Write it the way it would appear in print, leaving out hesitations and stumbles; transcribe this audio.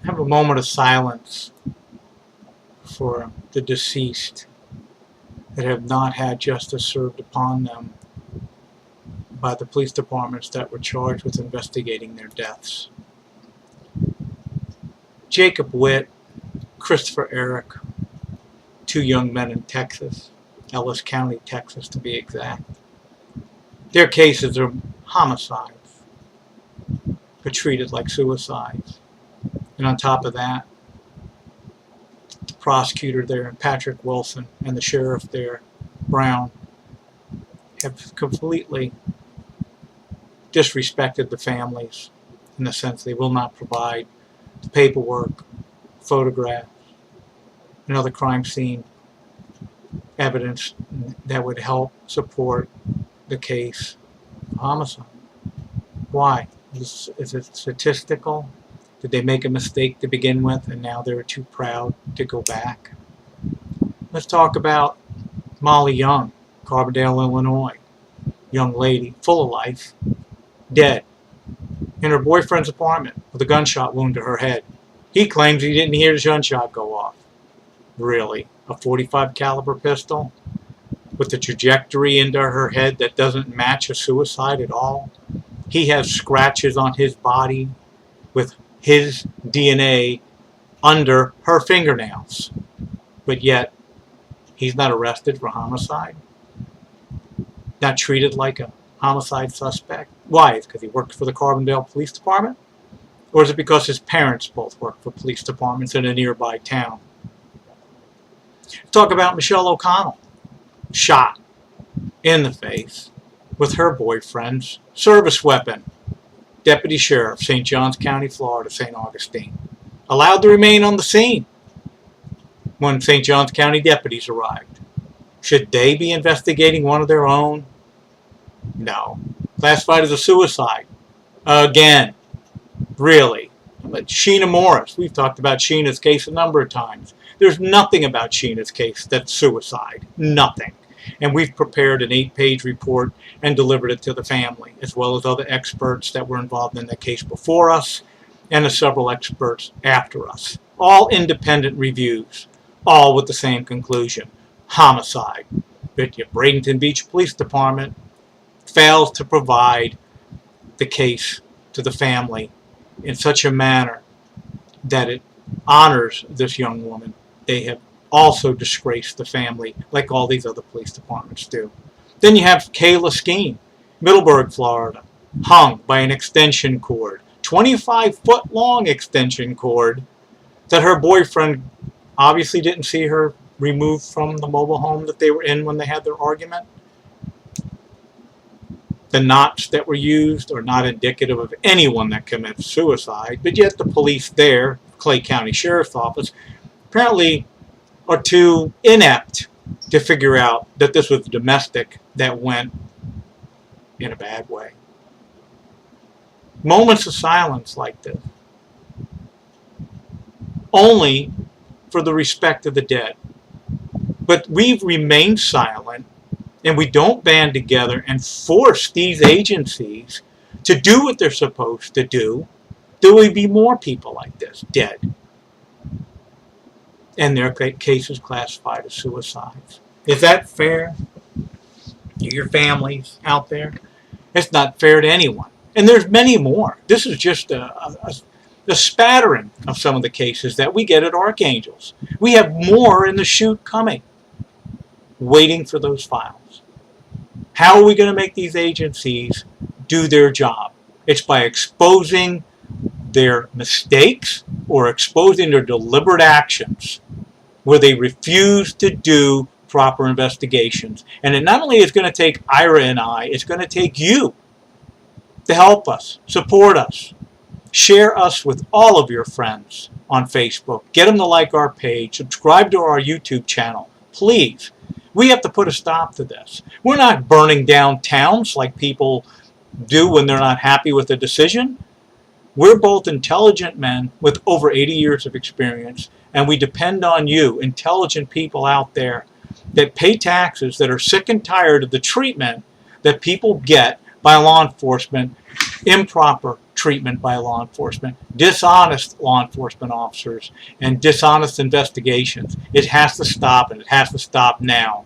have a moment of silence for the deceased that have not had justice served upon them by the police departments that were charged with investigating their deaths. Jacob Witt, Christopher Eric, two young men in Texas, Ellis County, Texas to be exact. Their cases are homicides, but treated like suicides. And on top of that, the prosecutor there, Patrick Wilson, and the sheriff there, Brown, have completely disrespected the families in the sense they will not provide the paperwork, photographs, and other crime scene evidence that would help support the case of homicide. Why? Is it statistical? Did they make a mistake to begin with and now they're too proud to go back? Let's talk about Molly Young, Carbondale, Illinois. Young lady, full of life, dead in her boyfriend's apartment with a gunshot wound to her head. He claims he didn't hear the gunshot go off. Really? A .45 caliber pistol with a trajectory into her head that doesn't match a suicide at all? He has scratches on his body with his DNA under her fingernails, but yet he's not arrested for homicide, not treated like a homicide suspect. Why? Is it because he worked for the Carbondale Police Department? Or is it because his parents both work for police departments in a nearby town? Talk about Michelle O'Connell, shot in the face with her boyfriend's service weapon. Deputy Sheriff, St. Johns County, Florida, St. Augustine. Allowed to remain on the scene when St. Johns County deputies arrived. Should they be investigating one of their own? No. Classified as a suicide. Again. Really. But Sheena Morris, we've talked about Sheena's case a number of times. There's nothing about Sheena's case that's suicide. Nothing. And we've prepared an 8-page report and delivered it to the family, as well as other experts that were involved in the case before us and the several experts after us. All independent reviews, all with the same conclusion. Homicide. But the Bradenton Beach Police Department fails to provide the case to the family in such a manner that it honors this young woman. They have also disgraced the family like all these other police departments do. Then you have Kayla Skeen, Middleburg, Florida, hung by an extension cord, 25-foot long extension cord that her boyfriend obviously didn't see her removed from the mobile home that they were in when they had their argument. The knots that were used are not indicative of anyone that commits suicide, but yet the police there, Clay County Sheriff's Office, apparently are too inept to figure out that this was domestic that went in a bad way. Moments of silence like this, only for the respect of the dead. But we've remained silent, and we don't band together and force these agencies to do what they're supposed to do. There will be more people like this dead, and their cases classified as suicides. Is that fair to your families out there? It's not fair to anyone. And there's many more. This is just a spattering of some of the cases that we get at Archangels. We have more in the chute coming, waiting for those files. How are we going to make these agencies do their job? It's by exposing their mistakes or exposing their deliberate actions where they refuse to do proper investigations. And it not only is going to take Ira and I, it's going to take you to help us, support us, share us with all of your friends on Facebook. Get them to like our page, subscribe to our YouTube channel, please. We have to put a stop to this. We're not burning down towns like people do when they're not happy with a decision. We're both intelligent men with over 80 years of experience, and we depend on you, intelligent people out there that pay taxes, that are sick and tired of the treatment that people get by law enforcement, improper treatment by law enforcement, dishonest law enforcement officers, and dishonest investigations. It has to stop, and it has to stop now.